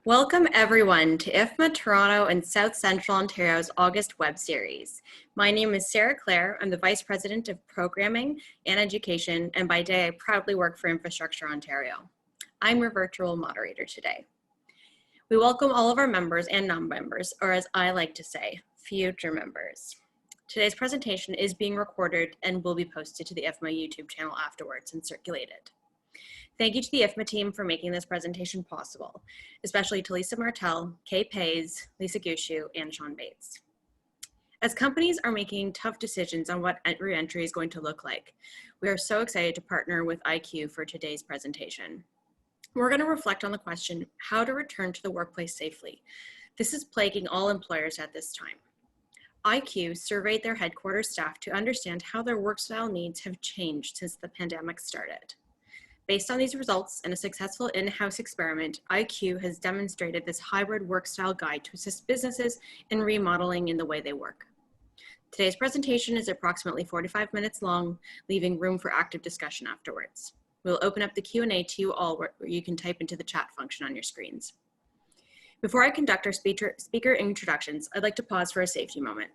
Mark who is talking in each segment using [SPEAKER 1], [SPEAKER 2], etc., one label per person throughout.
[SPEAKER 1] Welcome everyone to IFMA Toronto and South Central Ontario's August web series. My name is Sarah Clare. I'm the Vice President of Programming and Education, and by day I proudly work for Infrastructure Ontario. I'm your virtual moderator today. We welcome all of our members and non-members, or as I like to say, future members. Today's presentation is being recorded and will be posted to the IFMA YouTube channel afterwards and circulated. Thank you to the IFMA team for making this presentation possible, especially to Lisa Martel, Kay Pays, Lisa Gushu, and Sean Bates. As companies are making tough decisions on what re-entry is going to look like, we are so excited to partner with IQ for today's presentation. We're going to reflect on the question, how to return to the workplace safely. This is plaguing all employers at this time. IQ surveyed their headquarters staff to understand how their work style needs have changed since the pandemic started. Based on these results and a successful in-house experiment, IQ has demonstrated this hybrid work style guide to assist businesses in remodeling in the way they work. Today's presentation is approximately 45 minutes long, leaving room for active discussion afterwards. We'll open up the Q&A to you all where you can type into the chat function on your screens. Before I conduct our speaker introductions, I'd like to pause for a safety moment.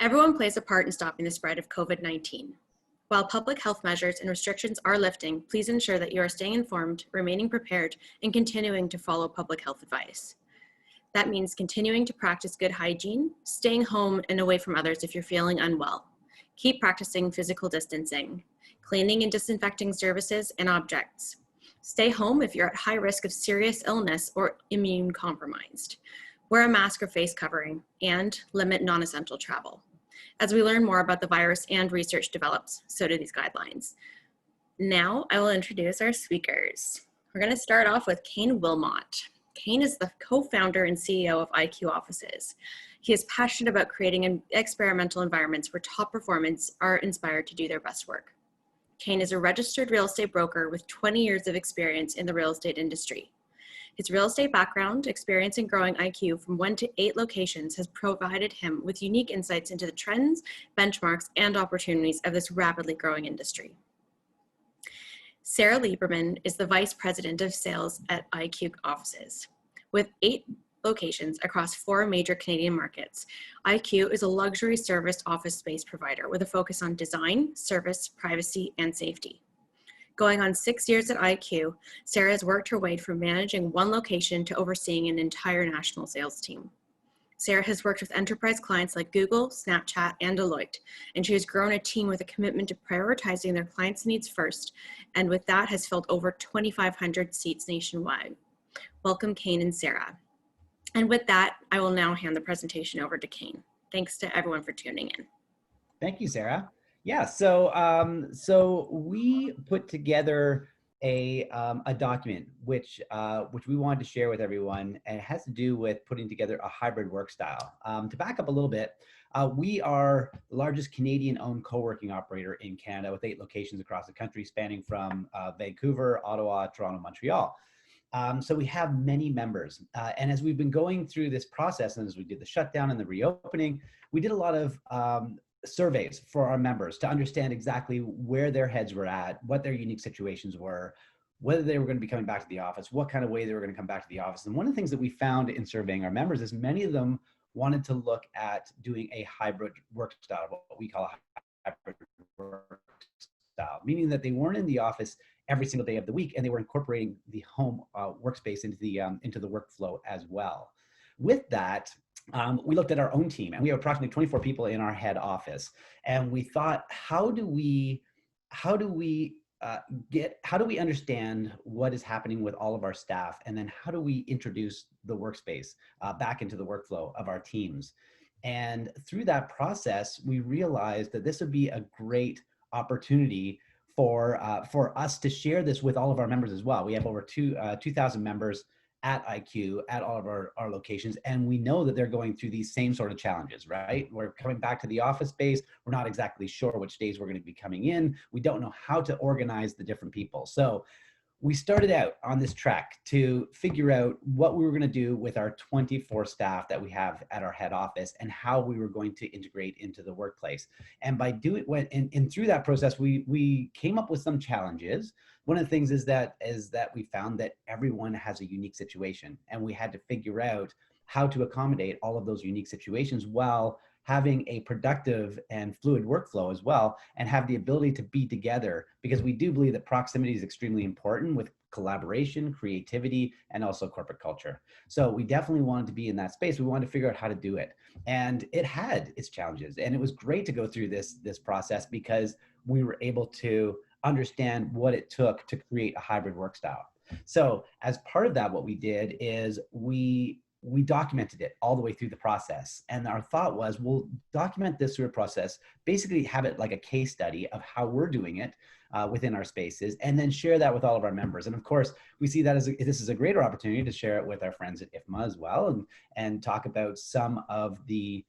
[SPEAKER 1] Everyone plays a part in stopping the spread of COVID-19. While public health measures and restrictions are lifting, please ensure that you are staying informed, remaining prepared, and continuing to follow public health advice. That means continuing to practice good hygiene, staying home and away from others if you're feeling unwell. Keep practicing physical distancing, cleaning and disinfecting services and objects. Stay home if you're at high risk of serious illness or immune compromised. Wear a mask or face covering, and limit non-essential travel. As we learn more about the virus and research develops, so do these guidelines. Now I will introduce our speakers. We're going to start off with Kane Wilmot. Kane is the co-founder and CEO of IQ Offices. He is passionate about creating experimental environments where top performers are inspired to do their best work. Kane is a registered real estate broker with 20 years of experience in the real estate industry. His real estate background, experience in growing IQ from 1 to 8 locations has provided him with unique insights into the trends, benchmarks, and opportunities of this rapidly growing industry. Sarah Lieberman is the Vice President of Sales at IQ Offices. With 8 locations across 4 major Canadian markets, IQ is a luxury serviced office space provider with a focus on design, service, privacy, and safety. Going on 6 years at IQ, Sarah has worked her way from managing 1 location to overseeing an entire national sales team. Sarah has worked with enterprise clients like Google, Snapchat, and Deloitte, and she has grown a team with a commitment to prioritizing their clients' needs first, and with that has filled over 2,500 seats nationwide. Welcome, Kane and Sarah. And with that, I will now hand the presentation over to Kane. Thanks to everyone for tuning in.
[SPEAKER 2] Thank you, Sarah. Yeah, so we put together a document which we wanted to share with everyone, and it has to do with putting together a hybrid work style. To back up a little bit, we are the largest Canadian-owned co-working operator in Canada with 8 locations across the country, spanning from Vancouver, Ottawa, Toronto, Montreal. So we have many members, and as we've been going through this process, and as we did the shutdown and the reopening, we did a lot of surveys for our members to understand exactly where their heads were at, what their unique situations were, whether they were going to be coming back to the office, what kind of way they were going to come back to the office. And one of the things that we found in surveying our members is many of them wanted to look at doing a hybrid work style, what we call a hybrid work style, meaning that they weren't in the office every single day of the week, and they were incorporating the home workspace into the workflow as well. With that, we looked at our own team, and we have approximately 24 people in our head office, and we thought, how do we understand what is happening with all of our staff, and then how do we introduce the workspace back into the workflow of our teams? And through that process, we realized that this would be a great opportunity for us to share this with all of our members as well. We have over 2,000 members at IQ at all of our locations, and we know that they're going through these same sort of challenges, right? We're coming back to the office space. We're not exactly sure which days we're going to be coming in. We don't know how to organize the different people. So we started out on this track to figure out what we were going to do with our 24 staff that we have at our head office and how we were going to integrate into the workplace. And by doing and through that process, we came up with some challenges. One of the things is that we found that everyone has a unique situation, and we had to figure out how to accommodate all of those unique situations while having a productive and fluid workflow as well, and have the ability to be together, because we do believe that proximity is extremely important with collaboration, creativity, and also corporate culture. So we definitely wanted to be in that space. We wanted to figure out how to do it. And it had its challenges. And it was great to go through this process because we were able to understand what it took to create a hybrid work style. So as part of that, what we did is we documented it all the way through the process. And our thought was, we'll document this through a process, basically have it like a case study of how we're doing it within our spaces, and then share that with all of our members. And of course, we see that as this is a greater opportunity to share it with our friends at IFMA as well, and talk about some of the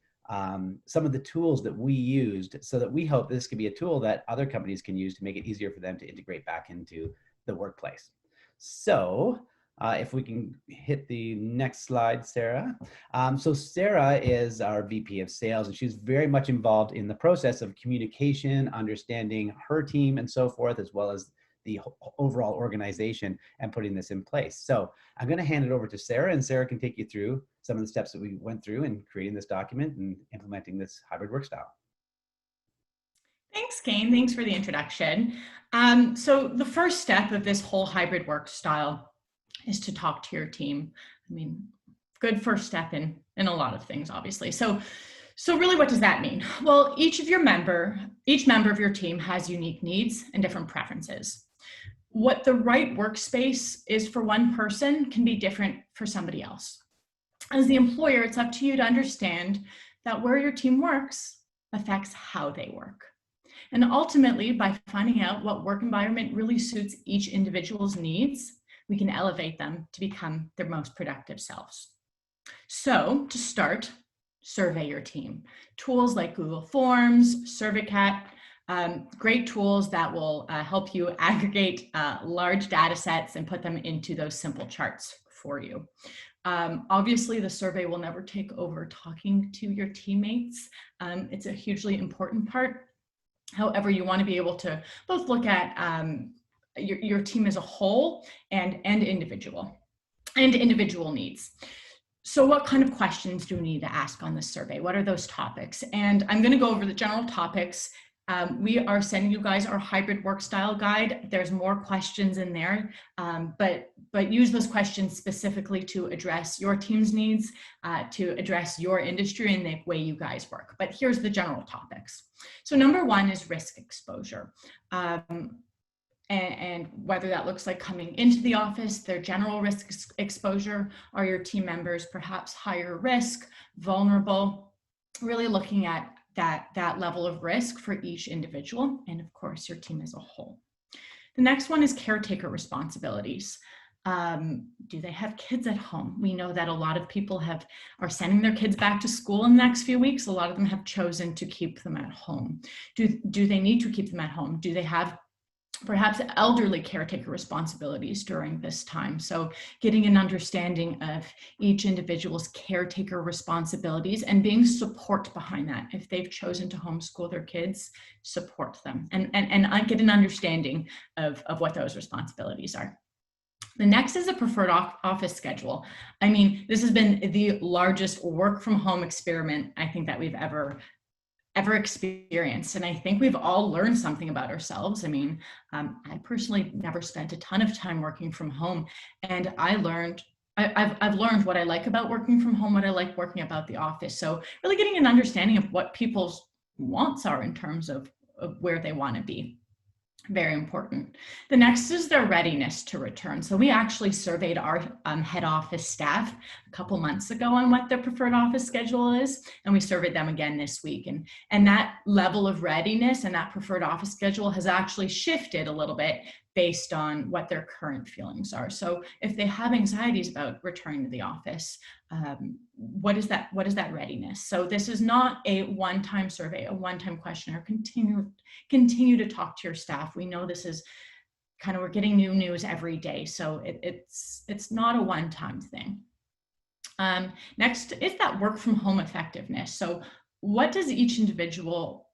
[SPEAKER 2] tools that we used, so that we hope this could be a tool that other companies can use to make it easier for them to integrate back into the workplace. So if we can hit the next slide, Sarah. So Sarah is our VP of Sales, and she's very much involved in the process of communication, understanding her team and so forth, as well as the overall organization and putting this in place. So I'm going to hand it over to Sarah, and Sarah can take you through some of the steps that we went through in creating this document and implementing this hybrid work style.
[SPEAKER 3] Thanks, Kane. Thanks for the introduction. So the first step of this whole hybrid work style is to talk to your team. I mean, good first step in a lot of things, obviously. So really, what does that mean? Well, each member of your team has unique needs and different preferences. What the right workspace is for one person can be different for somebody else. As the employer, it's up to you to understand that where your team works affects how they work. And ultimately, by finding out what work environment really suits each individual's needs, we can elevate them to become their most productive selves. So to start, survey your team. Tools like Google Forms, Surveycat, great tools that will help you aggregate large data sets and put them into those simple charts for you. Obviously, the survey will never take over talking to your teammates. It's a hugely important part. However, you want to be able to both look at your team as a whole and individual needs. So what kind of questions do we need to ask on this survey? What are those topics? And I'm going to go over the general topics. We are sending you guys our hybrid work style guide. There's more questions in there, but use those questions specifically to address your team's needs, to address your industry and the way you guys work. But here's the general topics. So number one is risk exposure. And whether that looks like coming into the office, their general risk exposure, are your team members perhaps higher risk, vulnerable, really looking at that level of risk for each individual, and of course your team as a whole. The next one is caretaker responsibilities. Do they have kids at home? We know that a lot of people are sending their kids back to school in the next few weeks. A lot of them have chosen to keep them at home. Do they need to keep them at home? Do they have perhaps elderly caretaker responsibilities during this time? So getting an understanding of each individual's caretaker responsibilities and being support behind that. If they've chosen to homeschool their kids, support them and get an understanding of what those responsibilities are. The next is a preferred office schedule. I mean, this has been the largest work from home experiment I think that we've ever experienced. And I think we've all learned something about ourselves. I mean, I personally never spent a ton of time working from home, and I've learned what I like about working from home, what I like working about the office. So really getting an understanding of what people's wants are in terms of where they want to be. Very important. The next is their readiness to return. So we actually surveyed our head office staff a couple months ago on what their preferred office schedule is, and we surveyed them again this week. And that level of readiness and that preferred office schedule has actually shifted a little bit based on what their current feelings are. So if they have anxieties about returning to the office, what is that readiness? So this is not a one-time survey, a one-time questionnaire. Continue to talk to your staff. We know this is kind of, we're getting new news every day. So it's not a one-time thing. Next is that work from home effectiveness. So what does each individual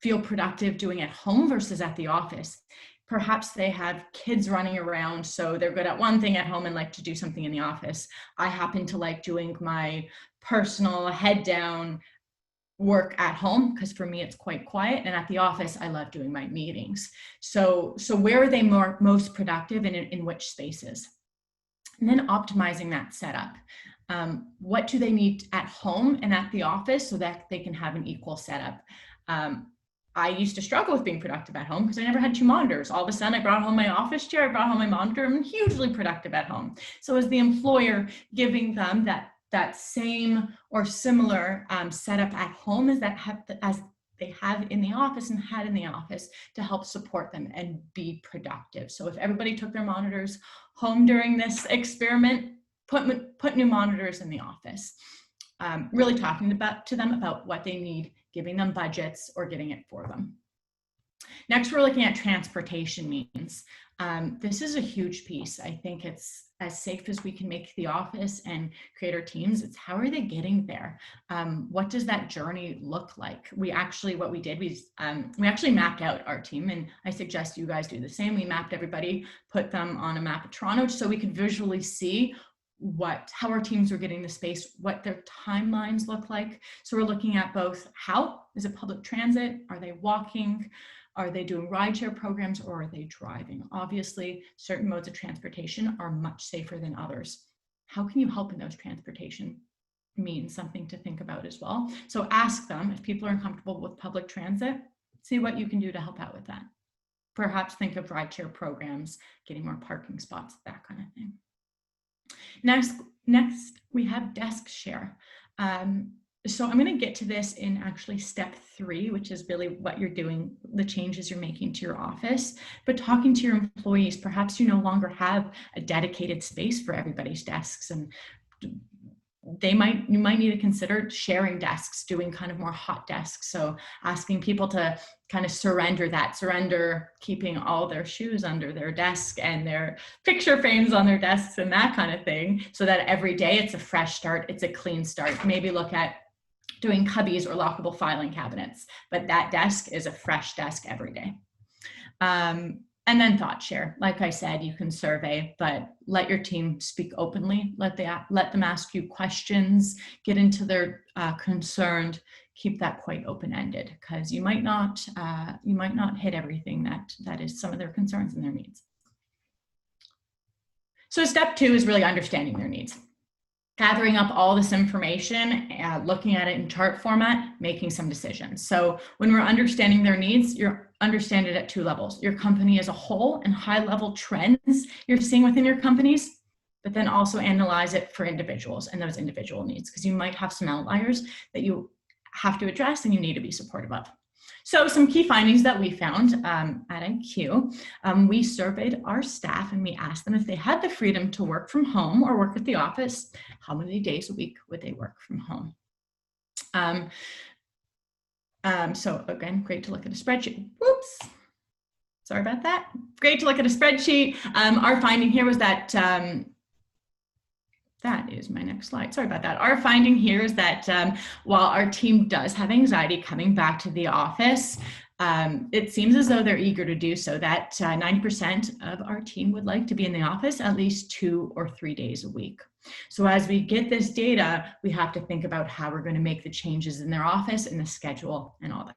[SPEAKER 3] feel productive doing at home versus at the office? Perhaps they have kids running around, so they're good at one thing at home and like to do something in the office. I happen to like doing my personal head down work at home, because for me it's quite quiet, and at the office I love doing my meetings. So where are they most productive, and in which spaces? And then optimizing that setup. What do they need at home and at the office so that they can have an equal setup? I used to struggle with being productive at home because I never had two monitors. All of a sudden I brought home my office chair, I brought home my monitor, I'm hugely productive at home. So as the employer, giving them that same or similar setup at home as they have in the office and had in the office, to help support them and be productive. So if everybody took their monitors home during this experiment, put new monitors in the office. Really talking to them about what they need, giving them budgets or getting it for them. Next, we're looking at transportation means. This is a huge piece. I think it's as safe as we can make the office and create our teams. It's how are they getting there? What does that journey look like? What we did, we actually mapped out our team, and I suggest you guys do the same. We mapped everybody, put them on a map of Toronto so we could visually see how our teams are getting the space, what their timelines look like. So we're looking at both, how is it public transit? Are they walking? Are they doing rideshare programs, or are they driving? Obviously, certain modes of transportation are much safer than others. How can you help in those transportation means? Something to think about as well. So ask them if people are uncomfortable with public transit, see what you can do to help out with that. Perhaps think of rideshare programs, getting more parking spots, that kind of thing. Next we have desk share. So I'm going to get to this in actually step 3, which is really what you're doing, the changes you're making to your office, but talking to your employees. Perhaps you no longer have a dedicated space for everybody's desks, and you might need to consider sharing desks, doing kind of more hot desks. So asking people to kind of surrender keeping all their shoes under their desk and their picture frames on their desks and that kind of thing, so that every day it's a fresh start, it's a clean start. Maybe look at doing cubbies or lockable filing cabinets, but that desk is a fresh desk every day. And then thought share. Like I said, you can survey, but let your team speak openly. Let them ask you questions, get into their concerned, keep that quite open-ended, because you might not hit everything that is some of their concerns and their needs. So step 2 is really understanding their needs. Gathering up all this information, looking at it in chart format, making some decisions. So when we're understanding their needs, you're understanding it at 2 levels. Your company as a whole and high-level trends you're seeing within your companies, but then also analyze it for individuals and those individual needs, because you might have some outliers that you have to address and you need to be supportive of. So some key findings that we found at IQ, we surveyed our staff and we asked them if they had the freedom to work from home or work at the office, how many days a week would they work from home? So again, great to look at a spreadsheet. Whoops, sorry about that. Great to look at a spreadsheet. Our finding here was that, that is my next slide. Sorry about that. Our finding here is that while our team does have anxiety coming back to the office, it seems as though they're eager to do so, that 90% of our team would like to be in the office at least 2 or 3 days a week. So as we get this data, we have to think about how we're going to make the changes in their office and the schedule and all that.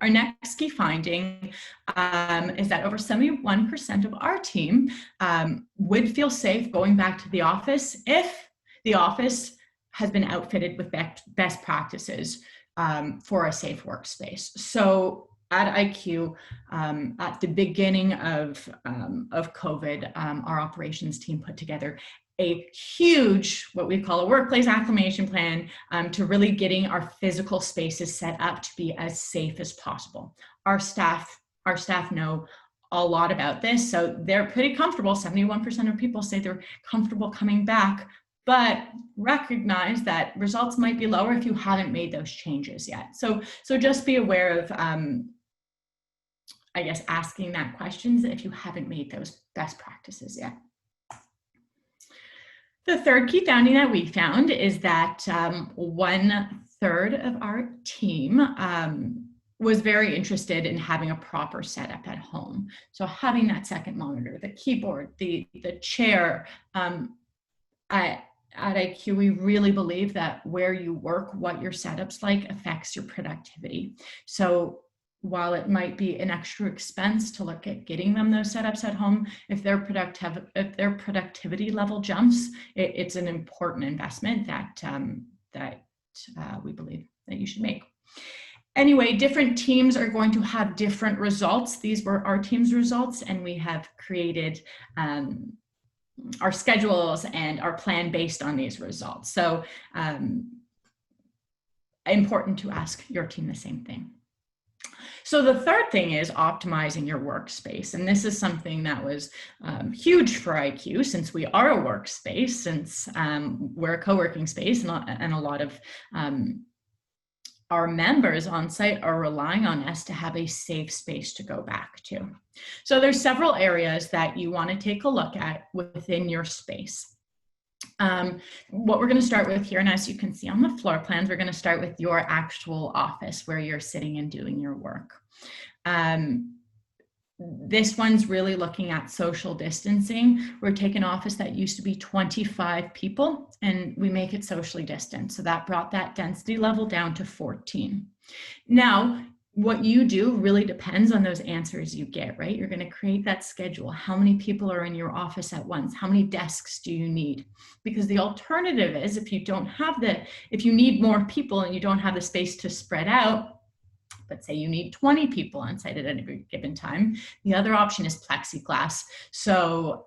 [SPEAKER 3] Our next key finding is that over 71% of our team would feel safe going back to the office if the office has been outfitted with best practices for a safe workspace. So at IQ, at the beginning of COVID, our operations team put together a huge, what we call a workplace acclimation plan, to really getting our physical spaces set up to be as safe as possible. Our staff know a lot about this, so they're pretty comfortable. 71% of people say they're comfortable coming back, but recognize that results might be lower if you haven't made those changes yet. So just be aware I guess, asking that questions if you haven't made those best practices yet. The third key finding that we found is that 1/3 of our team was very interested in having a proper setup at home. So having that second monitor, the keyboard, the chair. At IQ, we really believe that where you work, what your setup's like, affects your productivity. So while it might be an extra expense to look at getting them those setups at home, if their productivity level jumps, it's an important investment that we believe that you should make. Anyway, different teams are going to have different results. These were our team's results, and we have created our schedules and our plan based on these results. So important to ask your team the same thing. So the third thing is optimizing your workspace. And this is something that was huge for IQ, since we are a workspace, since we're a co-working space, and a lot of our members on site are relying on us to have a safe space to go back to. So there's several areas that you want to take a look at within your space. What we're going to start with here, and as you can see on the floor plans, we're going to start with your actual office where you're sitting and doing your work. This one's really looking at social distancing. We're taking an office that used to be 25 people and we make it socially distant. So that brought that density level down to 14. Now, what you do really depends on those answers you get, right? You're going to create that schedule. How many people are in your office at once? How many desks do you need? Because the alternative is, if you need more people and you don't have the space to spread out, but say you need 20 people on site at any given time, the other option is plexiglass. So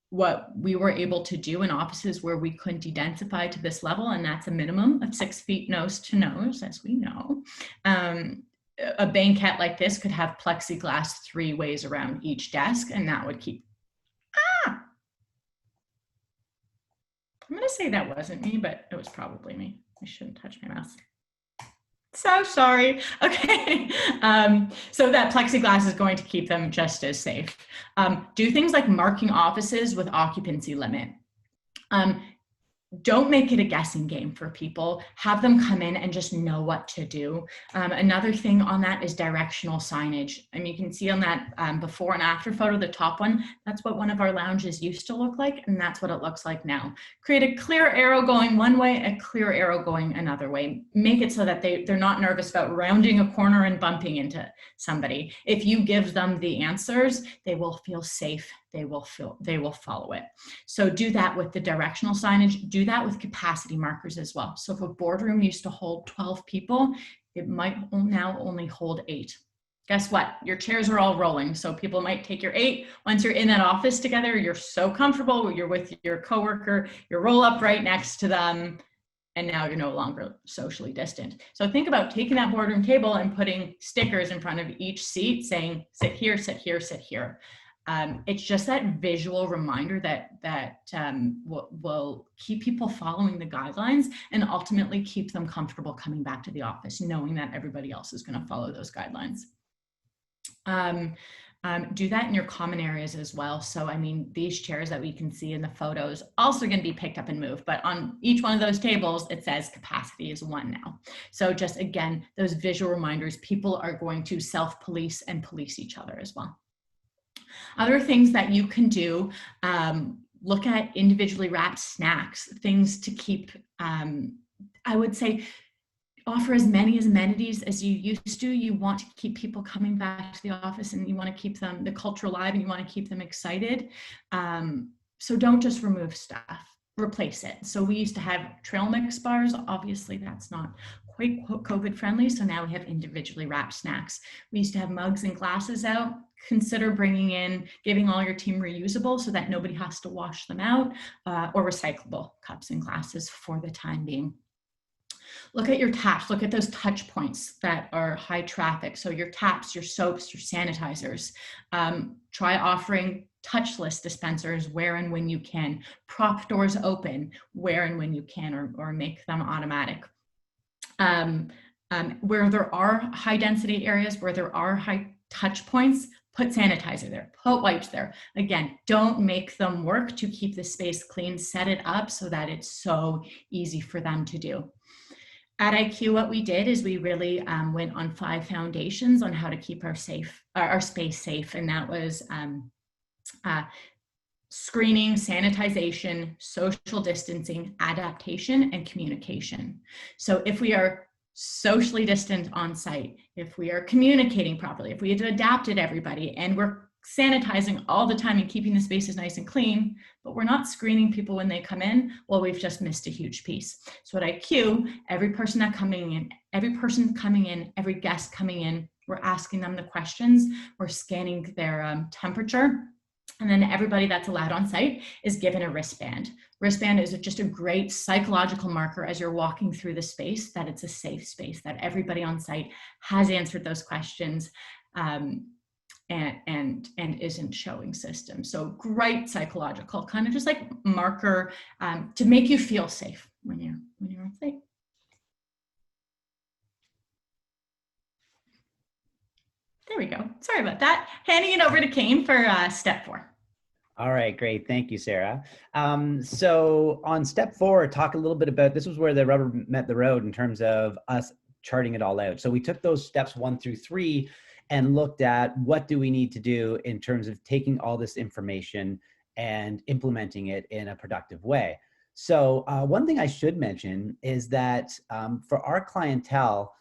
[SPEAKER 3] what we were able to do in offices where we couldn't densify to this level, and that's a minimum of 6 feet nose to nose, as we know, a banquette like this could have plexiglass 3 ways around each desk, and that would keep, I'm gonna say that wasn't me, but it was probably me. I shouldn't touch my mouse. So sorry. Okay. So that plexiglass is going to keep them just as safe. Do things like marking offices with occupancy limit. Don't make it a guessing game for people. Have them come in and just know what to do. Another thing on that is directional signage. I mean, you can see on that before and after photo, the top one, that's what one of our lounges used to look like, and that's what it looks like now. Create a clear arrow going one way, a clear arrow going another way. Make it so that they're not nervous about rounding a corner and bumping into somebody. If you give them the answers, they will feel safe. They will follow it. So do that with the directional signage. Do that with capacity markers as well. So if a boardroom used to hold 12 people, it might now only hold 8. Guess what? Your chairs are all rolling. So people might take your 8. Once you're in that office together, you're so comfortable, you're with your coworker, you roll up right next to them, and now you're no longer socially distant. So think about taking that boardroom table and putting stickers in front of each seat saying, sit here, sit here, sit here. It's just that visual reminder that will keep people following the guidelines and ultimately keep them comfortable coming back to the office, knowing that everybody else is going to follow those guidelines. Do that in your common areas as well. So, I mean, these chairs that we can see in the photos also going to be picked up and moved, but on each one of those tables, it says capacity is 1 now. So just, again, those visual reminders, people are going to self-police and police each other as well. Other things that you can do, look at individually wrapped snacks, things to keep, I would say, offer as many amenities as you used to. You want to keep people coming back to the office, and you want to keep them, the culture alive, and you want to keep them excited. So don't just remove stuff, replace it. So we used to have trail mix bars. Obviously that's not quite COVID friendly. So now we have individually wrapped snacks. We used to have mugs and glasses out. Consider giving all your team reusable so that nobody has to wash them out, or recyclable cups and glasses for the time being. Look at your taps, look at those touch points that are high traffic. So your taps, your soaps, your sanitizers. Try offering touchless dispensers where and when you can. Prop doors open where and when you can, or make them automatic. Where there are high density areas, where there are high touch points, put sanitizer there, put wipes there. Again, don't make them work to keep the space clean. Set it up so that it's so easy for them to do. At IQ, what we did is we really went on 5 foundations on how to keep our space safe, and that was screening, sanitization, social distancing, adaptation, and communication. So if we are socially distant on site, if we are communicating properly, if we had adapted everybody and we're sanitizing all the time and keeping the spaces nice and clean, but we're not screening people when they come in, well, we've just missed a huge piece. So at IQ, every person coming in, every guest coming in, we're asking them the questions, we're scanning their temperature, and then everybody that's allowed on site is given a wristband. Wristband is just a great psychological marker as you're walking through the space that it's a safe space, that everybody on site has answered those questions and isn't showing systems. So great psychological kind of just like marker to make you feel safe when you're on site. There we go. Sorry about that. Handing it over to Kane for step 4.
[SPEAKER 2] All right, great. Thank you, Sarah. So on step 4, talk a little bit about, this was where the rubber met the road in terms of us charting it all out. So we took those steps 1 through 3 and looked at what do we need to do in terms of taking all this information and implementing it in a productive way. So one thing I should mention is that for our clientele,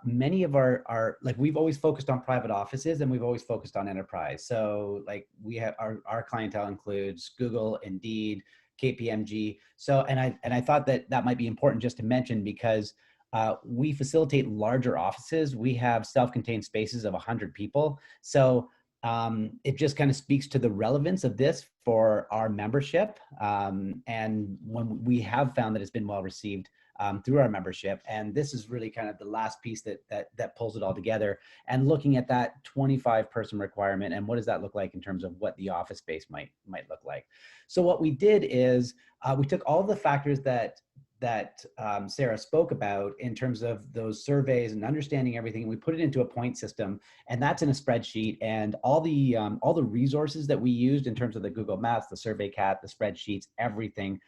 [SPEAKER 2] many of our like we've always focused on private offices and we've always focused on enterprise. So like we have our clientele includes Google, Indeed, KPMG. So and I thought that might be important just to mention because we facilitate larger offices. We have self-contained spaces of 100 people. So it just kind of speaks to the relevance of this for our membership. And when we have found that it's been well received through our membership. And this is really kind of the last piece that pulls it all together and looking at that 25 person requirement and what does that look like in terms of what the office space might look like. So what we did is we took all the factors that Sarah spoke about in terms of those surveys and understanding everything. We put it into a point system, and that's in a spreadsheet. And all the resources that we used in terms of the Google Maps, the Survey Cat, the spreadsheets, everything,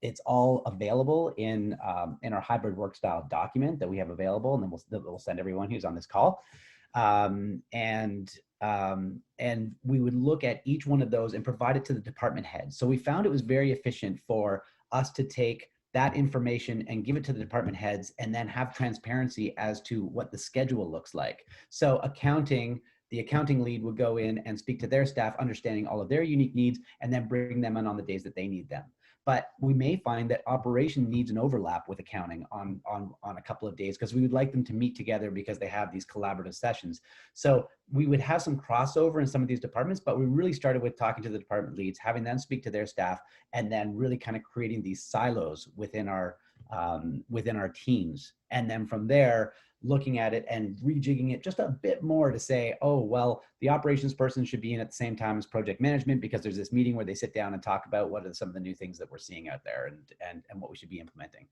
[SPEAKER 2] it's all available in our hybrid Workstyle document that we have available, and then we'll send everyone who's on this call. And we would look at each one of those and provide it to the department head. So we found it was very efficient for us to take that information and give it to the department heads and then have transparency as to what the schedule looks like. So the accounting lead would go in and speak to their staff, understanding all of their unique needs, and then bring them in on the days that they need them. But we may find that operation needs an overlap with accounting on a couple of days because we would like them to meet together because they have these collaborative sessions. So we would have some crossover in some of these departments, but we really started with talking to the department leads, having them speak to their staff, and then really kind of creating these silos within our teams. And then from there, looking at it and rejigging it just a bit more to say, oh, well, the operations person should be in at the same time as project management because there's this meeting where they sit down and talk about what are some of the new things that we're seeing out there and what we should be implementing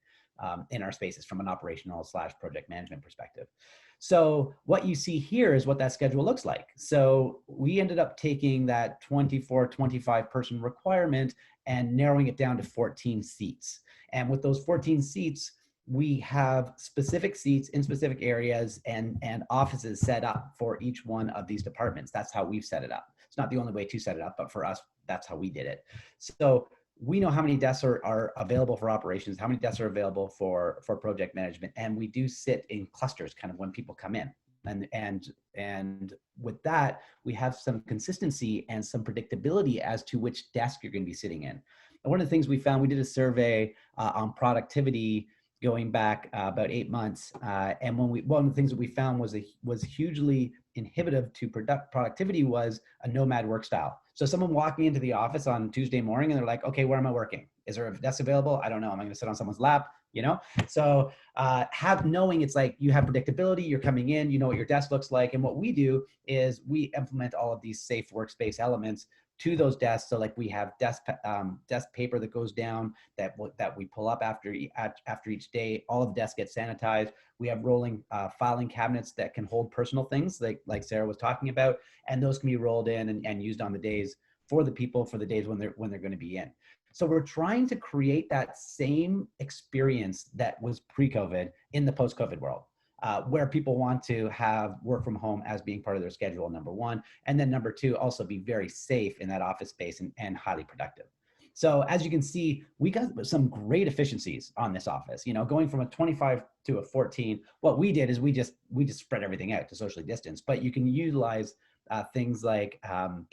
[SPEAKER 2] in our spaces from an operational/project management perspective. So what you see here is what that schedule looks like. So we ended up taking that 24, 25 person requirement and narrowing it down to 14 seats. And with those 14 seats, we have specific seats in specific areas and offices set up for each one of these departments. That's how we've set it up. It's not the only way to set it up, but for us, that's how we did it. So we know how many desks are available for operations, how many desks are available for project management, and we do sit in clusters kind of when people come in. And with that, we have some consistency and some predictability as to which desk you're going to be sitting in. And one of the things we found, we did a survey on productivity going back about 8 months. And one of the things that we found was hugely inhibitive to productivity was a nomad work style. So someone walking into the office on Tuesday morning and they're like, okay, where am I working? Is there a desk available? I don't know. Am I going to sit on someone's lap? You know? So knowing it's like you have predictability, you're coming in, you know what your desk looks like. And what we do is we implement all of these safe workspace elements to those desks. So like we have desk paper that goes down that we pull up after each day. All of the desks get sanitized. We have rolling filing cabinets that can hold personal things like Sarah was talking about, and those can be rolled in and used on the days for the people for the days when they're going to be in. So we're trying to create that same experience that was pre-COVID in the post-COVID world. Where people want to have work from home as being part of their schedule, number one. And then number two, also be very safe in that office space and highly productive. So as you can see, we got some great efficiencies on this office. Going from a 25 to a 14, what we did is we just spread everything out to socially distance, but you can utilize things like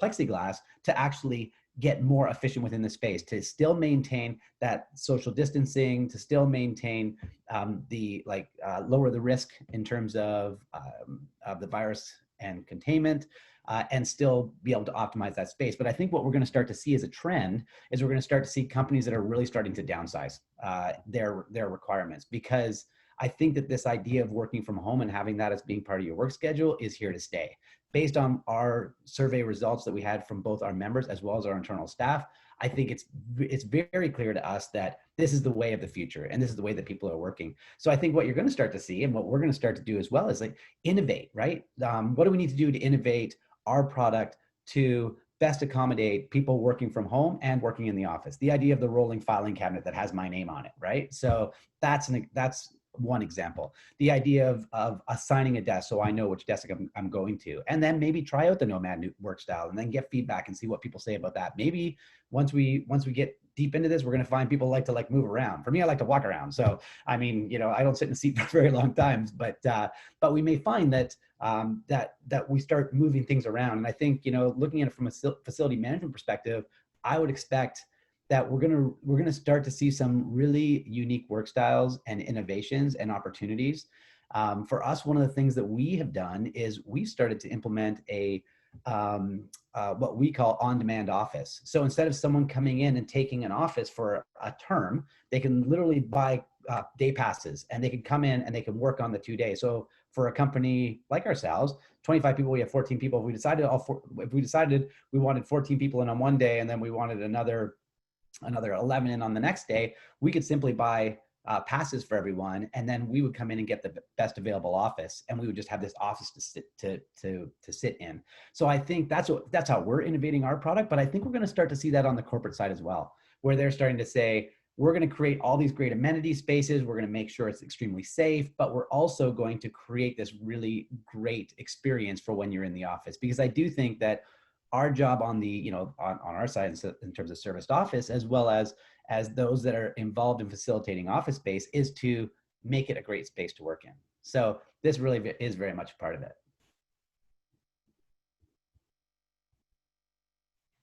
[SPEAKER 2] plexiglass to actually get more efficient within the space, to still maintain that social distancing, to still maintain lower the risk in terms of the virus and containment, and still be able to optimize that space. But I think what we're going to start to see as a trend is we're going to start to see companies that are really starting to downsize their requirements, because I think that this idea of working from home and having that as being part of your work schedule is here to stay. Based on our survey results that we had from both our members as well as our internal staff, I think it's very clear to us that this is the way of the future, and this is the way that people are working. So I think what you're going to start to see, and what we're going to start to do as well, is like innovate, right? What do we need to do to innovate our product to best accommodate people working from home and working in the office? The idea of the rolling filing cabinet that has my name on it, right? So that's one example. The idea of assigning a desk so I know which desk I'm going to, and then maybe try out the Nomad Workstyle and then get feedback and see what people say about that. Maybe once we get deep into this, we're going to find people like to move around. For me, I like to walk around. So, I mean, I don't sit in a seat for very long times, but we may find that that we start moving things around. And I think, looking at it from a facility management perspective, I would expect that we're gonna start to see some really unique work styles and innovations and opportunities. For us, one of the things that we have done is we started to implement a what we call on-demand office. So instead of someone coming in and taking an office for a term, they can literally buy day passes, and they can come in and they can work on the 2 days. So for a company like ourselves, 25 people, we have 14 people. If we decided we wanted 14 people in on one day, and then we wanted another 11 in on the next day, we could simply buy passes for everyone, and then we would come in and get the best available office, and we would just have this office to sit in. So I think that's how we're innovating our product. But I think we're going to start to see that on the corporate side as well, where they're starting to say, we're going to create all these great amenity spaces, we're going to make sure it's extremely safe, but we're also going to create this really great experience for when you're in the office. Because I do think that our job on the, on our side in terms of serviced office, as well as those that are involved in facilitating office space, is to make it a great space to work in. So this really is very much a part of it.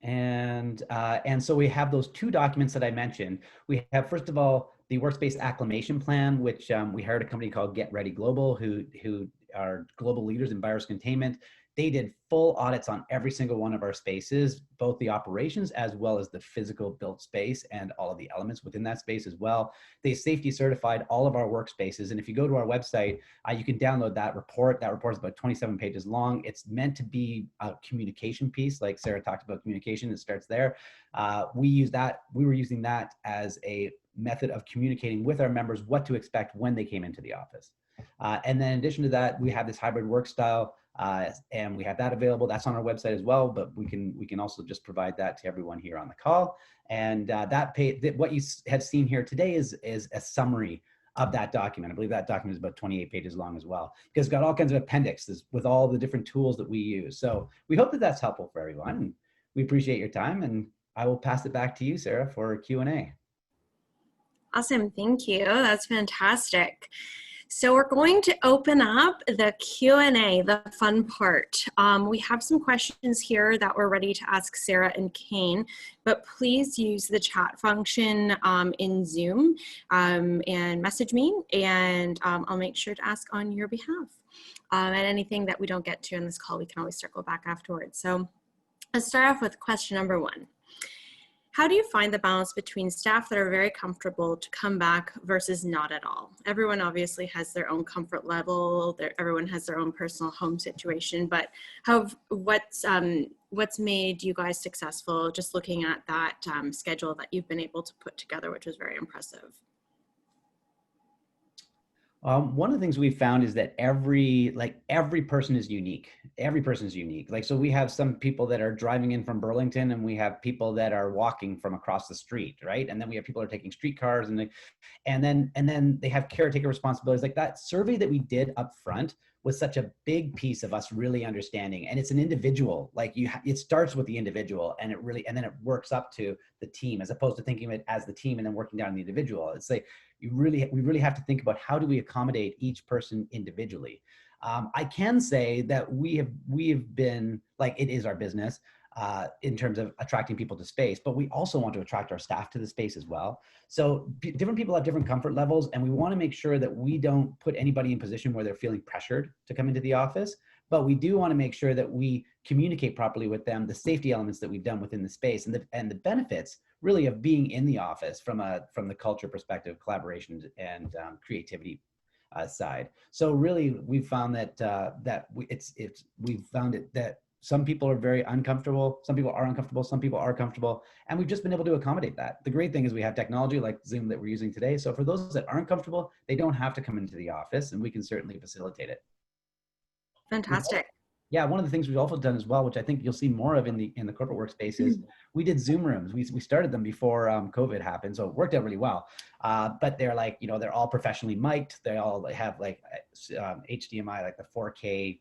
[SPEAKER 2] And so we have those two documents that I mentioned. We have, first of all, the Workspace Acclimation Plan, which we hired a company called Get Ready Global, who are global leaders in virus containment. They did full audits on every single one of our spaces, both the operations as well as the physical built space and all of the elements within that space as well. They safety certified all of our workspaces. And if you go to our website, you can download that report. That report is about 27 pages long. It's meant to be a communication piece, like Sarah talked about communication. It starts there. We were using that as a method of communicating with our members what to expect when they came into the office. And then in addition to that, we have this hybrid work style. And we have that available. That's on our website as well, but we can also just provide that to everyone here on the call. And what you have seen here today is a summary of that document. I believe that document is about 28 pages long as well, because it's got all kinds of appendixes with all the different tools that we use. So we hope that that's helpful for everyone. And we appreciate your time, and I will pass it back to you, Sarah, for Q&A.
[SPEAKER 1] Awesome, thank you. That's fantastic. So we're going to open up the Q&A, the fun part. We have some questions here that we're ready to ask Sarah and Kane, but please use the chat function in Zoom and message me, and I'll make sure to ask on your behalf. And anything that we don't get to in this call, we can always circle back afterwards. So let's start off with question number 1. How do you find the balance between staff that are very comfortable to come back versus not at all? Everyone obviously has their own comfort level. Everyone has their own personal home situation, but what's made you guys successful just looking at that schedule that you've been able to put together, which was very impressive?
[SPEAKER 2] One of the things we found is that every person is unique. Every person is unique. Like, so we have some people that are driving in from Burlington, and we have people that are walking from across the street, right? And then we have people that are taking streetcars, and then they have caretaker responsibilities. Like, that survey that we did up front was such a big piece of us really understanding. And it's an individual, like it starts with the individual, and then it works up to the team, as opposed to thinking of it as the team and then working down the individual. It's like, we really have to think about how do we accommodate each person individually. I can say that we have been, like, it is our business in terms of attracting people to space, but we also want to attract our staff to the space as well. So different people have different comfort levels, and we want to make sure that we don't put anybody in a position where they're feeling pressured to come into the office. But we do want to make sure that we communicate properly with them the safety elements that we've done within the space, and the benefits really of being in the office from the culture perspective, collaboration, and creativity side. So really, we've found that we've found it that some people are very uncomfortable, some people are uncomfortable, some people are comfortable, and we've just been able to accommodate that. The great thing is we have technology like Zoom that we're using today. So for those that aren't comfortable, they don't have to come into the office, and we can certainly facilitate it.
[SPEAKER 1] Fantastic.
[SPEAKER 2] Yeah, one of the things we've also done as well, which I think you'll see more of in the corporate workspace, is we did Zoom rooms. We started them before COVID happened, so it worked out really well. But they're like, they're all professionally mic'd. They all have like HDMI, like the 4K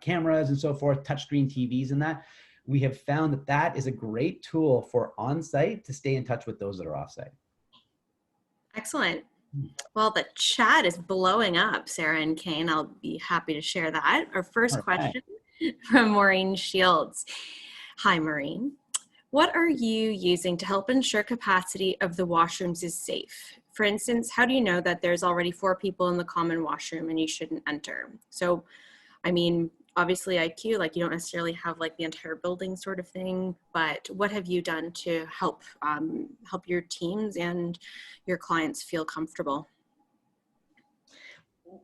[SPEAKER 2] cameras and so forth, touchscreen TVs and that. We have found that is a great tool for on-site to stay in touch with those that are off-site.
[SPEAKER 1] Excellent. Well, the chat is blowing up, Sarah and Kane. I'll be happy to share that. Our first question from Maureen Shields. Hi, Maureen. What are you using to help ensure capacity of the washrooms is safe? For instance, how do you know that there's already 4 people in the common washroom and you shouldn't enter? So, I mean, obviously IQ, like, you don't necessarily have like the entire building sort of thing, but what have you done to help your teams and your clients feel comfortable?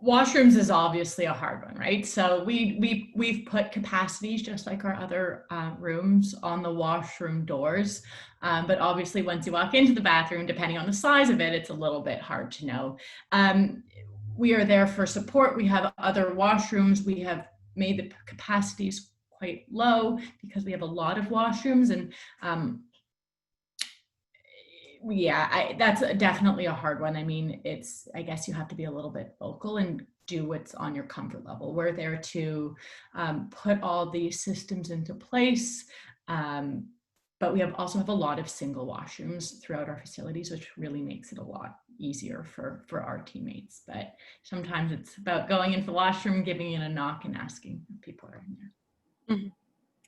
[SPEAKER 3] Washrooms is obviously a hard one, right? So we've put capacities, just like our other rooms, on the washroom doors. But obviously once you walk into the bathroom, depending on the size of it, it's a little bit hard to know. We are there for support. We have other washrooms. We have made the capacities quite low because we have a lot of washrooms, and that's definitely a hard one. I mean, I guess you have to be a little bit vocal and do what's on your comfort level. We're there to put all these systems into place, but we also have a lot of single washrooms throughout our facilities, which really makes it a lot easier for our teammates. But sometimes it's about going into the washroom, giving it a knock, and asking if people are in there.
[SPEAKER 1] Mm-hmm.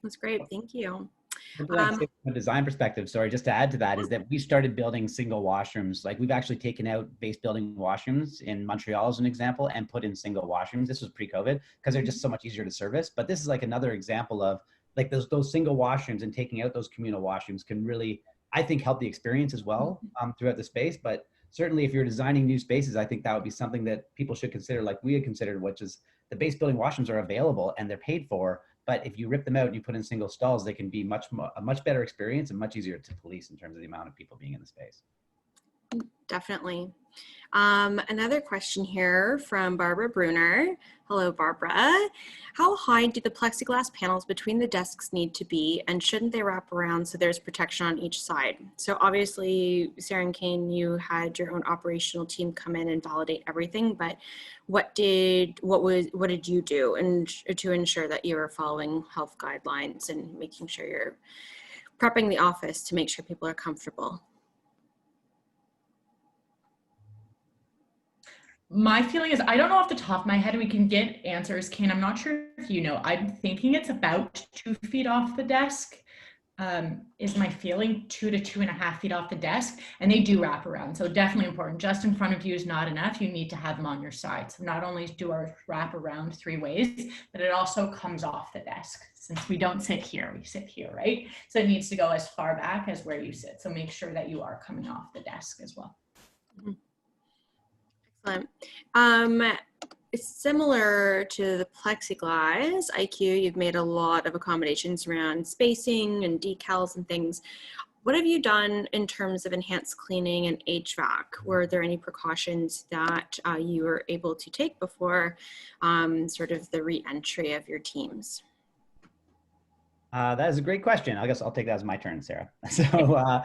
[SPEAKER 1] That's great. Thank you.
[SPEAKER 2] From a design perspective, sorry, just to add to that, is that we started building single washrooms. Like, we've actually taken out base building washrooms in Montreal as an example and put in single washrooms. This was pre-COVID because they're just so much easier to service. But this is like another example of like those single washrooms, and taking out those communal washrooms can really, I think, help the experience as well throughout the space. But certainly if you're designing new spaces, I think that would be something that people should consider, like we had considered, which is the base building washrooms are available and they're paid for. But if you rip them out and you put in single stalls, they can be a much better experience and much easier to police in terms of the amount of people being in the space.
[SPEAKER 1] Definitely. Another question here from Barbara Bruner. Hello, Barbara. How high do the plexiglass panels between the desks need to be, and shouldn't they wrap around so there's protection on each side? So obviously, Sarah and Kane, you had your own operational team come in and validate everything, but what did you do and to ensure that you were following health guidelines and making sure you're prepping the office to make sure people are comfortable?
[SPEAKER 3] My feeling is, I don't know off the top of my head, we can get answers. Kane, I'm not sure if you know. I'm thinking it's about 2 feet off the desk. is my feeling, 2 to 2.5 feet off the desk, and they do wrap around. So definitely important. Just in front of you is not enough. You need to have them on your side. So not only do our wrap around 3 ways, but it also comes off the desk. Since we don't sit here, we sit here, right? So it needs to go as far back as where you sit. So make sure that you are coming off the desk as well.
[SPEAKER 1] Excellent. Similar to the plexiglas, IQ, you've made a lot of accommodations around spacing and decals and things. What have you done in terms of enhanced cleaning and HVAC? Were there any precautions that you were able to take before sort of the re-entry of your teams?
[SPEAKER 2] That is a great question. I guess I'll take that as my turn, Sarah. So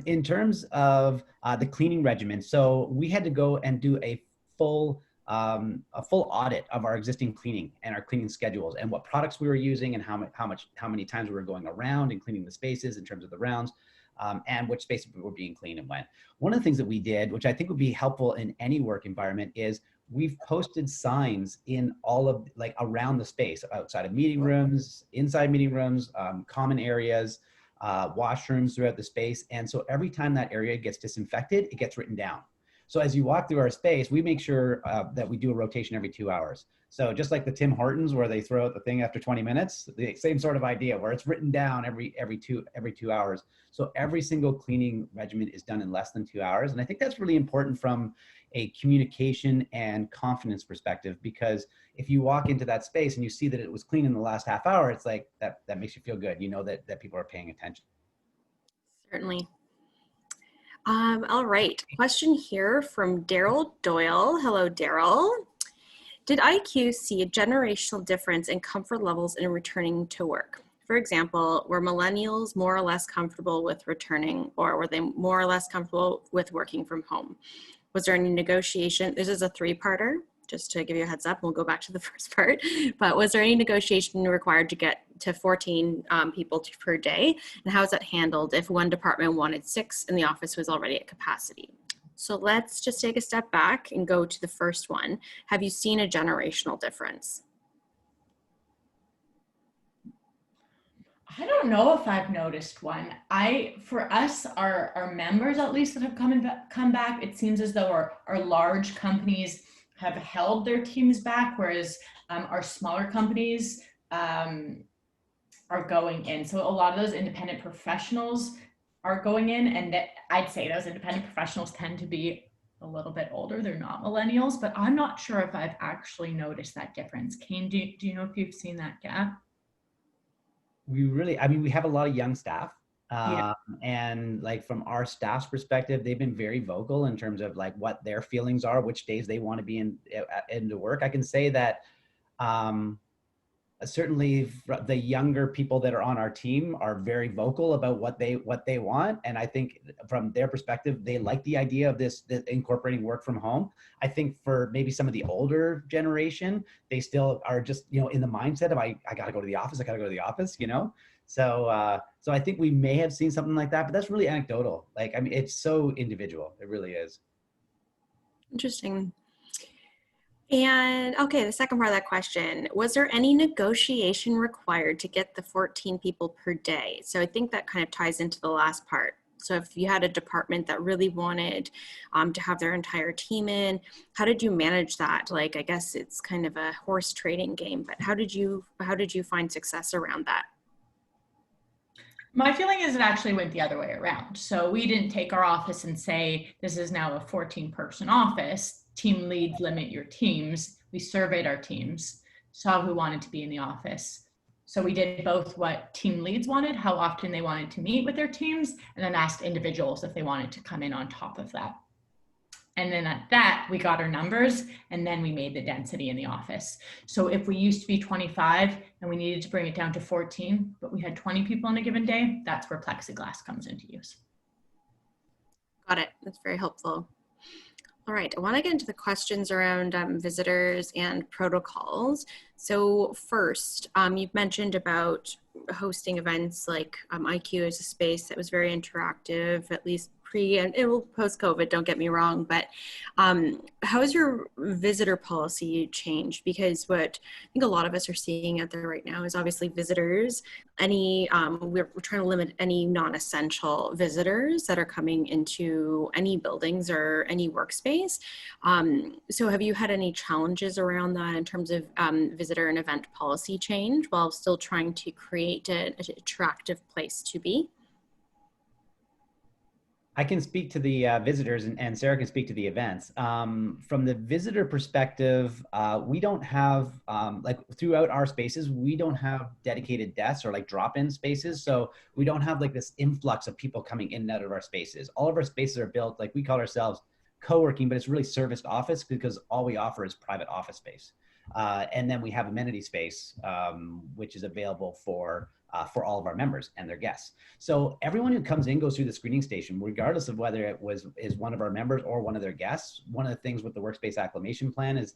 [SPEAKER 2] in terms of the cleaning regimen, so we had to go and do a full audit of our existing cleaning and our cleaning schedules and what products we were using and how many times we were going around and cleaning the spaces in terms of the rounds, and which spaces were being cleaned and when. One of the things that we did, which I think would be helpful in any work environment, is we've posted signs in all of around the space, outside of meeting rooms, inside meeting rooms, common areas, washrooms throughout the space. And so every time that area gets disinfected, it gets written down. So as you walk through our space, we make sure that we do a rotation every 2 hours. So just like the Tim Hortons where they throw out the thing after 20 minutes, the same sort of idea where it's written down every 2 hours. So every single cleaning regimen is done in less than 2 hours. And I think that's really important from a communication and confidence perspective, because if you walk into that space and you see that it was clean in the last half hour, it's like that makes you feel good. You know that people are paying attention.
[SPEAKER 1] Certainly. All right, question here from Daryl Doyle. Hello, Daryl. Did IQ see a generational difference in comfort levels in returning to work? For example, were millennials more or less comfortable with returning, or were they more or less comfortable with working from home? Was there any negotiation? This is a 3-parter, just to give you a heads up. We'll go back to the first part. But was there any negotiation required to get to 14 people per day? And how is that handled if one department wanted 6 and the office was already at capacity? So let's just take a step back and go to the first one. Have you seen a generational difference?
[SPEAKER 3] I don't know if I've noticed one. For us, our members at least that have come back, it seems as though our large companies have held their teams back, whereas our smaller companies are going in. So a lot of those independent professionals are going in, and I'd say those independent professionals tend to be a little bit older. They're not millennials, but I'm not sure if I've actually noticed that difference. Kane, do you know if you've seen that gap?
[SPEAKER 2] We have a lot of young staff.
[SPEAKER 3] Yeah.
[SPEAKER 2] And like from our staff's perspective, they've been very vocal in terms of like what their feelings are, which days they want to be into work. I can say that certainly the younger people that are on our team are very vocal about what they want. And I think from their perspective, they like the idea of this incorporating work from home. I think for maybe some of the older generation, they still are just, in the mindset of, I got to go to the office, So I think we may have seen something like that, but that's really anecdotal. It's so individual. It really is.
[SPEAKER 1] Interesting. And okay, the second part of that question, was there any negotiation required to get the 14 people per day? So I think that kind of ties into the last part. So if you had a department that really wanted to have their entire team in, how did you manage that? I guess it's kind of a horse trading game, but how did you find success around that?
[SPEAKER 3] My feeling is it actually went the other way around. So we didn't take our office and say, this is now a 14-person office. Team leads limit your teams. We surveyed our teams, saw who wanted to be in the office. So we did both what team leads wanted, how often they wanted to meet with their teams, and then asked individuals if they wanted to come in on top of that. And then at that, we got our numbers, and then we made the density in the office. So if we used to be 25 and we needed to bring it down to 14, but we had 20 people on a given day, that's where plexiglass comes into use.
[SPEAKER 1] Got it. That's very helpful. All right, I want to get into the questions around visitors and protocols. So first, you've mentioned about hosting events like IQ as a space that was very interactive, at least pre and it will post-COVID, don't get me wrong, but how has your visitor policy changed? Because what I think a lot of us are seeing out there right now is obviously visitors, we're trying to limit any non-essential visitors that are coming into any buildings or any workspace. So have you had any challenges around that in terms of visitor and event policy change while still trying to create an attractive place to be?
[SPEAKER 2] I can speak to the visitors, and Sarah can speak to the events. From the visitor perspective, we don't have, like throughout our spaces, we don't have dedicated desks or like drop-in spaces. So we don't have like this influx of people coming in and out of our spaces. All of our spaces are built, like we call ourselves co-working, but it's really serviced office because all we offer is private office space. And then we have amenity space, which is available for all of our members and their guests. So everyone who comes in goes through the screening station, regardless of whether is one of our members or one of their guests. One of the things with the Workspace acclimation plan is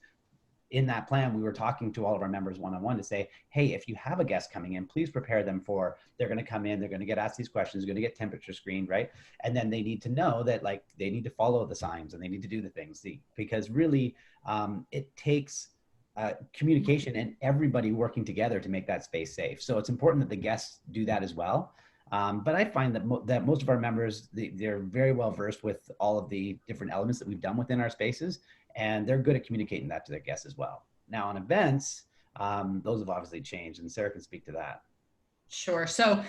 [SPEAKER 2] in that plan, we were talking to all of our members one-on-one to say, hey, if you have a guest coming in, please prepare them for, they're going to come in, they're going to get asked these questions, they're going to get temperature screened, right? And then they need to know that like they need to follow the signs and they need to do the things, because really it takes communication and everybody working together to make that space safe. So it's important that the guests do that as well. But I find that, that most of our members, they're very well versed with all of the different elements that we've done within our spaces, and they're good at communicating that to their guests as well. Now on events, those have obviously changed, and Sarah can speak to that.
[SPEAKER 3] Sure. So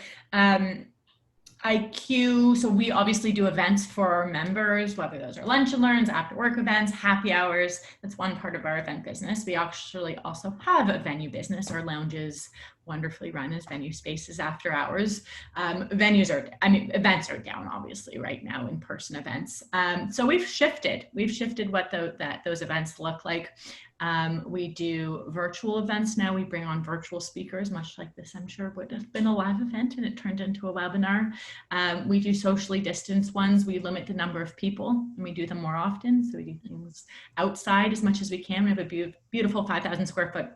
[SPEAKER 3] IQ, so we obviously do events for our members, whether those are lunch and learns, after work events, happy hours. That's one part of our event business. We actually also have a venue business. Our lounges wonderfully run as venue spaces after hours. Events are down obviously right now, in-person events. So we've shifted what those events look like. We do virtual events now. We bring on virtual speakers, much like this, I'm sure would have been a live event and it turned into a webinar. We do socially distanced ones. We limit the number of people and we do them more often. So we do things outside as much as we can. We have a beautiful 5,000 square foot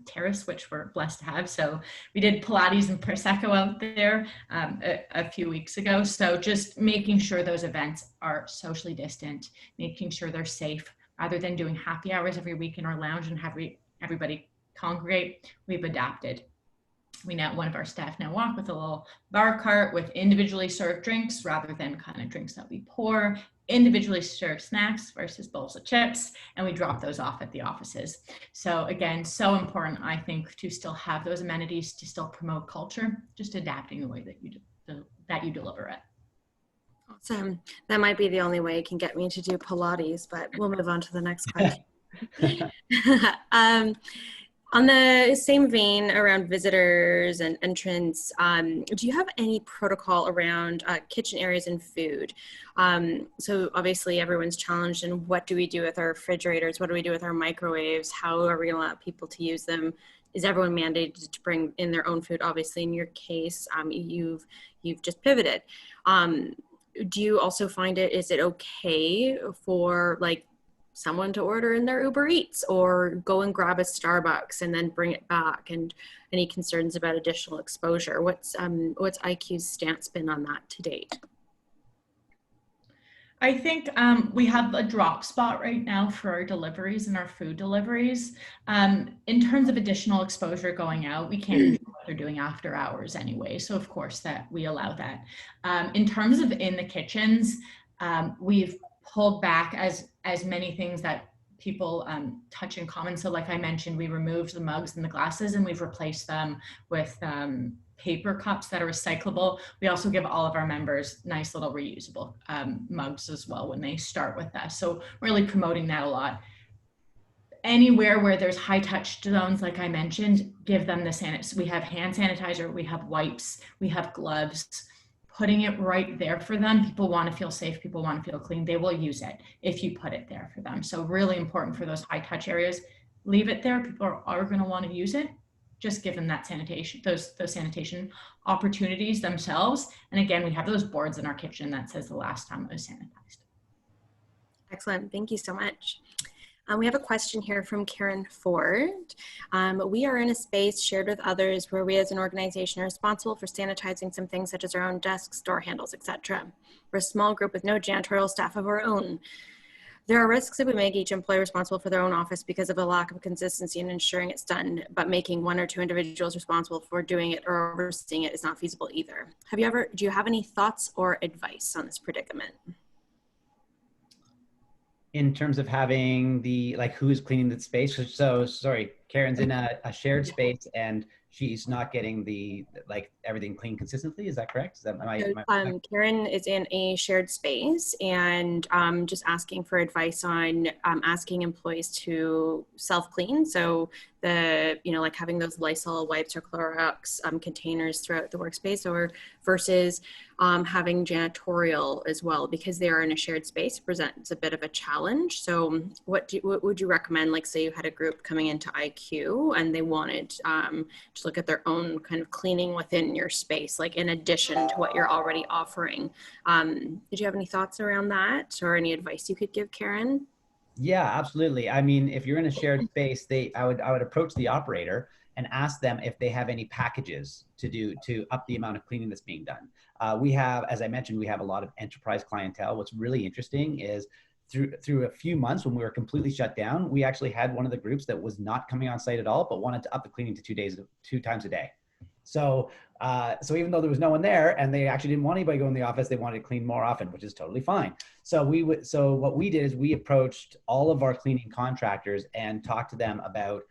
[SPEAKER 3] terrace, which we're blessed to have. So we did Pilates and Prosecco out there a few weeks ago. So just making sure those events are socially distant, making sure they're safe. Rather than doing happy hours every week in our lounge and have everybody congregate, we've adapted. One of our staff now walk with a little bar cart with individually served drinks rather than kind of drinks that we pour, individually served snacks versus bowls of chips, and we drop those off at the offices. So again, so important, I think, to still have those amenities, to still promote culture, just adapting the way that you deliver it.
[SPEAKER 1] Awesome. That might be the only way it can get me to do Pilates, but we'll move on to the next question. On the same vein around visitors and entrance, do you have any protocol around kitchen areas and food? So obviously everyone's challenged in what do we do with our refrigerators? What do we do with our microwaves? How are we going to allow people to use them? Is everyone mandated to bring in their own food? Obviously in your case, you've just pivoted. Do you also find is it okay for like someone to order in their Uber Eats or go and grab a Starbucks and then bring it back? And any concerns about additional exposure? What's IQ's stance been on that to date?
[SPEAKER 3] I think we have a drop spot right now for our deliveries and our food deliveries. In terms of additional exposure going out, we can't control what they're doing after hours anyway. So of course that we allow that. In terms of in the kitchens, we've pulled back as many things that people touch in common. So like I mentioned, we removed the mugs and the glasses and we've replaced them with paper cups that are recyclable. We also give all of our members nice little reusable mugs as well when they start with us. So really promoting that a lot. Anywhere where there's high touch zones, like I mentioned, give them we have hand sanitizer, we have wipes, we have gloves. Putting it right there for them. People want to feel safe. People want to feel clean. They will use it if you put it there for them. So really important for those high touch areas. Leave it there. People are going to want to use it. Just give them that sanitation, those sanitation opportunities themselves. And again, we have those boards in our kitchen that says the last time it was sanitized.
[SPEAKER 1] Excellent. Thank you so much. We have a question here from Karen Ford. We are in a space shared with others where we as an organization are responsible for sanitizing some things such as our own desks, door handles, etc. We're a small group with no janitorial staff of our own. There are risks if we make each employee responsible for their own office because of a lack of consistency in ensuring it's done, but making 1 or 2 individuals responsible for doing it or overseeing it is not feasible either. Do you have any thoughts or advice on this predicament?
[SPEAKER 2] In terms of having the, like, who's cleaning the space? So sorry, Karen's in a shared space and she's not getting the, like, everything clean consistently. Is that correct? Is that,
[SPEAKER 1] Karen is in a shared space and just asking for advice on asking employees to self-clean. So like having those Lysol wipes or Clorox containers throughout the workspace, or versus having janitorial as well, because they are in a shared space, presents a bit of a challenge. So what would you recommend? Like, say you had a group coming into IQ and they wanted to look at their own kind of cleaning within your space, like in addition to what you're already offering. Did you have any thoughts around that or any advice you could give, Karen?
[SPEAKER 2] Yeah, absolutely. I mean, if you're in a shared space, I would approach the operator and ask them if they have any packages to up the amount of cleaning that's being done. We have, as I mentioned, we have a lot of enterprise clientele. What's really interesting is through a few months when we were completely shut down, we actually had one of the groups that was not coming on site at all, but wanted to up the cleaning to 2 times a day. So even though there was no one there and they actually didn't want anybody to go in the office, they wanted to clean more often, which is totally fine. So what we did is we approached all of our cleaning contractors and talked to them about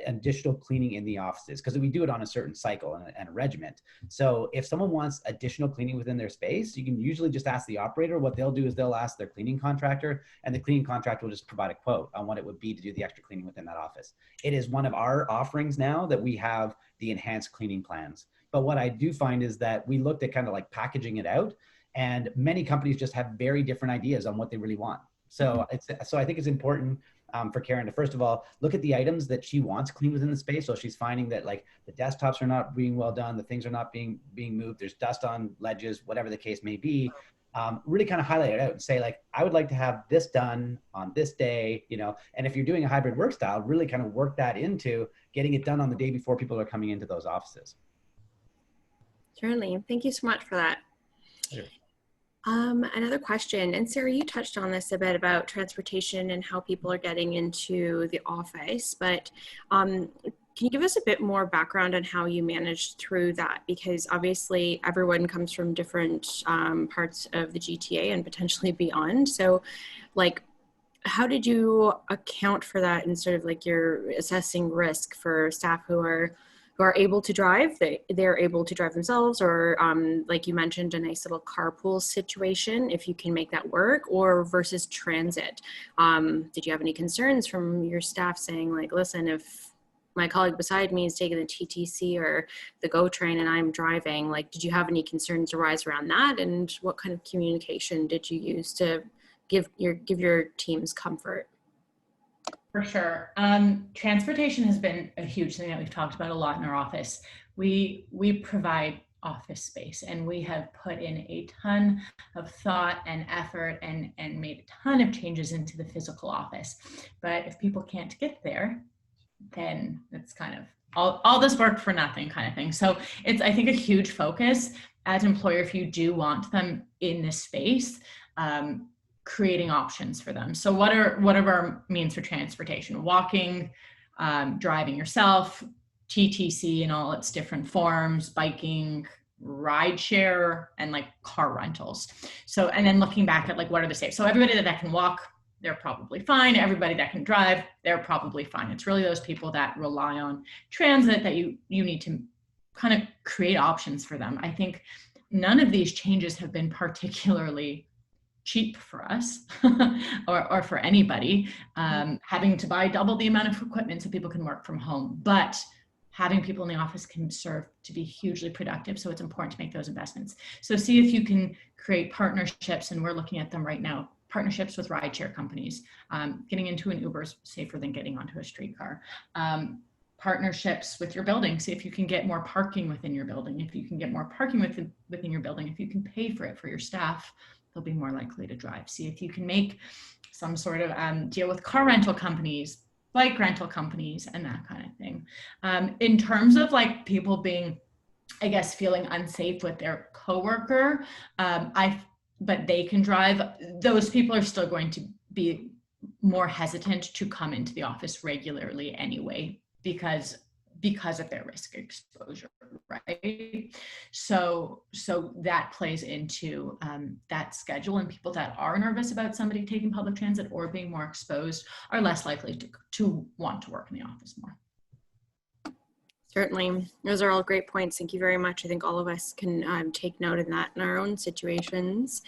[SPEAKER 2] additional cleaning in the offices, because we do it on a certain cycle and a regiment. So if someone wants additional cleaning within their space, you can usually just ask the operator. What they'll do is they'll ask their cleaning contractor, and the cleaning contractor will just provide a quote on what it would be to do the extra cleaning within that office. It is one of our offerings now that we have the enhanced cleaning plans. But what I do find is that we looked at kind of like packaging it out, and many companies just have very different ideas on what they really want. So I think it's important for Karen to, first of all, look at the items that she wants clean within the space. So she's finding that, like, the desktops are not being well done, the things are not being moved, there's dust on ledges, whatever the case may be. Really kind of highlight it out and say, like, I would like to have this done on this day, and if you're doing a hybrid work style, really kind of work that into getting it done on the day before people are coming into those offices.
[SPEAKER 1] Certainly. Thank you so much for that.
[SPEAKER 2] Sure.
[SPEAKER 1] Another question, and Sarah, you touched on this a bit about transportation and how people are getting into the office, but can you give us a bit more background on how you managed through that? Because obviously everyone comes from different parts of the GTA and potentially beyond. So, like, how did you account for that in sort of like you're assessing risk for staff who are able to drive, they're able to drive themselves, or like you mentioned, a nice little carpool situation, if you can make that work, or versus transit. Did you have any concerns from your staff saying, like, listen, if my colleague beside me is taking the TTC or the GO train and I'm driving, like, did you have any concerns arise around that? And what kind of communication did you use to give your teams comfort?
[SPEAKER 3] For sure. Transportation has been a huge thing that we've talked about a lot in our office. We provide office space, and we have put in a ton of thought and effort and made a ton of changes into the physical office. But if people can't get there, then it's kind of all this work for nothing kind of thing. So it's, I think, a huge focus as an employer, if you do want them in this space, creating options for them. So what are our means for transportation? Walking, driving yourself, TTC in all its different forms, biking, rideshare, and like car rentals. So, and then looking back at, like, what are the safe? So everybody that can walk, they're probably fine. Everybody that can drive, they're probably fine. It's really those people that rely on transit that you need to kind of create options for them. I think none of these changes have been particularly cheap for us or for anybody, having to buy double the amount of equipment so people can work from home. But having people in the office can serve to be hugely productive. So it's important to make those investments. So see if you can create partnerships, and we're looking at them right now, partnerships with rideshare companies. Getting into an Uber is safer than getting onto a streetcar. Partnerships with your building. See if you can get more parking within your building. If you can get more parking within your building, if you can pay for it for your staff, they'll be more likely to drive. See if you can make some sort of deal with car rental companies, bike rental companies, and that kind of thing. In terms of like people being, I guess, feeling unsafe with their coworker, but they can drive, those people are still going to be more hesitant to come into the office regularly anyway, because of their risk exposure, right? So that plays into that schedule, and people that are nervous about somebody taking public transit or being more exposed are less likely to want to work in the office more.
[SPEAKER 1] Certainly. Those are all great points. Thank you very much. I think all of us can take note of that in our own situations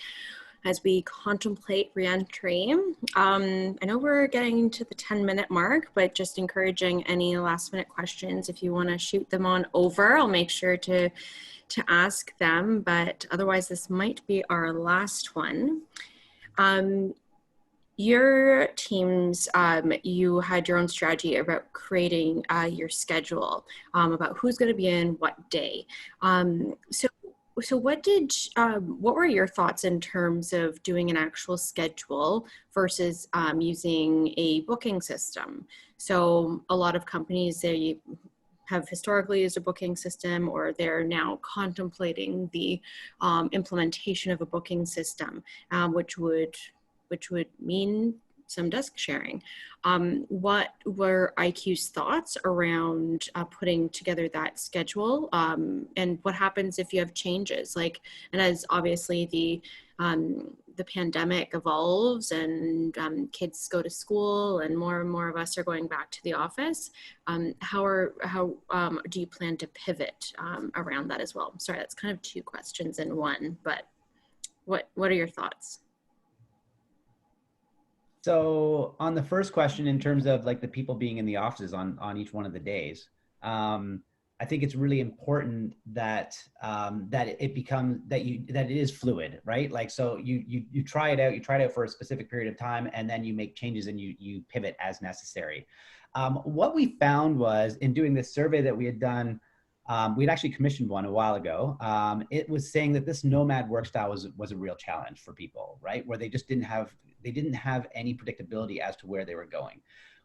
[SPEAKER 1] as we contemplate reentry. I know we're getting to the 10-minute mark, but just encouraging any last-minute questions. If you want to shoot them on over, I'll make sure to ask them, but otherwise this might be our last one. Your teams, you had your own strategy about creating your schedule, about who's going to be in what day. So what were your thoughts in terms of doing an actual schedule versus using a booking system? So a lot of companies, they have historically used a booking system, or they're now contemplating the implementation of a booking system, which would mean some desk sharing. What were IQ's thoughts around putting together that schedule? And what happens if you have changes? Like, and as obviously the pandemic evolves and kids go to school and more of us are going back to the office, how do you plan to pivot around that as well? Sorry, that's kind of two questions in one, but what are your thoughts?
[SPEAKER 2] So on the first question, in terms of like the people being in the offices on each one of the days, I think it's really important that it is fluid, right? Like, so you try it out for a specific period of time, and then you make changes and you pivot as necessary. What we found was, in doing this survey that we had done, we'd actually commissioned one a while ago. It was saying that this nomad work style was a real challenge for people, right? Where they just didn't have any predictability as to where they were going.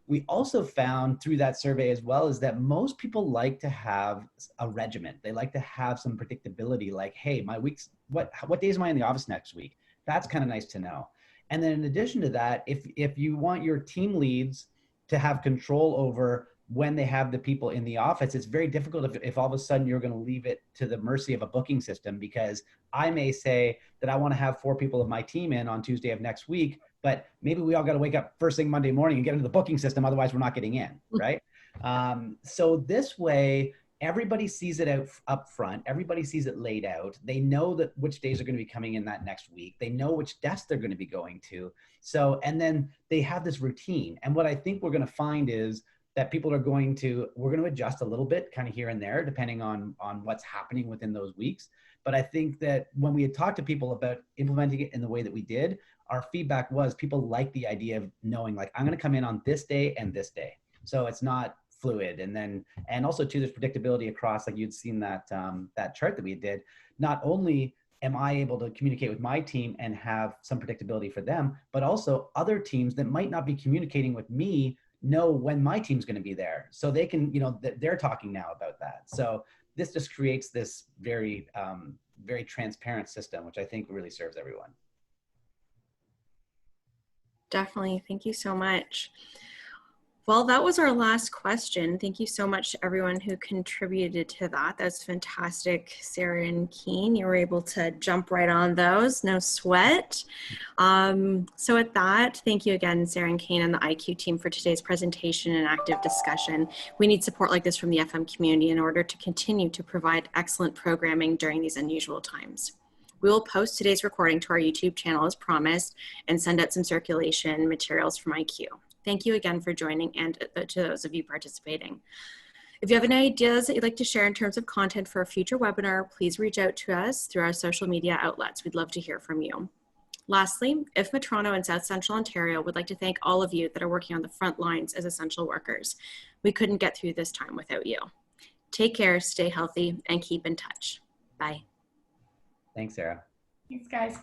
[SPEAKER 2] We also found through that survey as well is that most people like to have a regiment. They like to have some predictability, like, hey, my week's, what days am I in the office next week? That's kind of nice to know. And then in addition to that, if you want your team leads to have control over when they have the people in the office, it's very difficult if all of a sudden you're going to leave it to the mercy of a booking system, because I may say that I want to have 4 people of my team in on Tuesday of next week, but maybe we all got to wake up first thing Monday morning and get into the booking system. Otherwise we're not getting in, right? So this way, everybody sees it up front. Everybody sees it laid out. They know that which days are going to be coming in that next week. They know which desk they're going to be going to. So, and then they have this routine. And what I think we're going to find is that we're going to adjust a little bit kind of here and there, depending on what's happening within those weeks. But I think that when we had talked to people about implementing it in the way that we did, our feedback was people like the idea of knowing, like, I'm going to come in on this day and this day. So it's not fluid. And also too, there's predictability across, like you'd seen that chart that we did. Not only am I able to communicate with my team and have some predictability for them, but also other teams that might not be communicating with me know when my team's going to be there. So they can, they're talking now about that. So this just creates this very, very transparent system, which I think really serves everyone.
[SPEAKER 1] Definitely. Thank you so much. Well, that was our last question. Thank you so much to everyone who contributed to that. That's fantastic, Sarah and Keen. You were able to jump right on those, no sweat. So with that, thank you again, Sarah and Keen and the IQ team for today's presentation and active discussion. We need support like this from the FM community in order to continue to provide excellent programming during these unusual times. We will post today's recording to our YouTube channel as promised and send out some circulation materials from IQ. Thank you again for joining, and to those of you participating. If you have any ideas that you'd like to share in terms of content for a future webinar, please reach out to us through our social media outlets. We'd love to hear from you. Lastly, IFMA Toronto and South Central Ontario would like to thank all of you that are working on the front lines as essential workers. We couldn't get through this time without you. Take care, stay healthy, and keep in touch. Bye.
[SPEAKER 2] Thanks, Sarah.
[SPEAKER 3] Thanks, guys.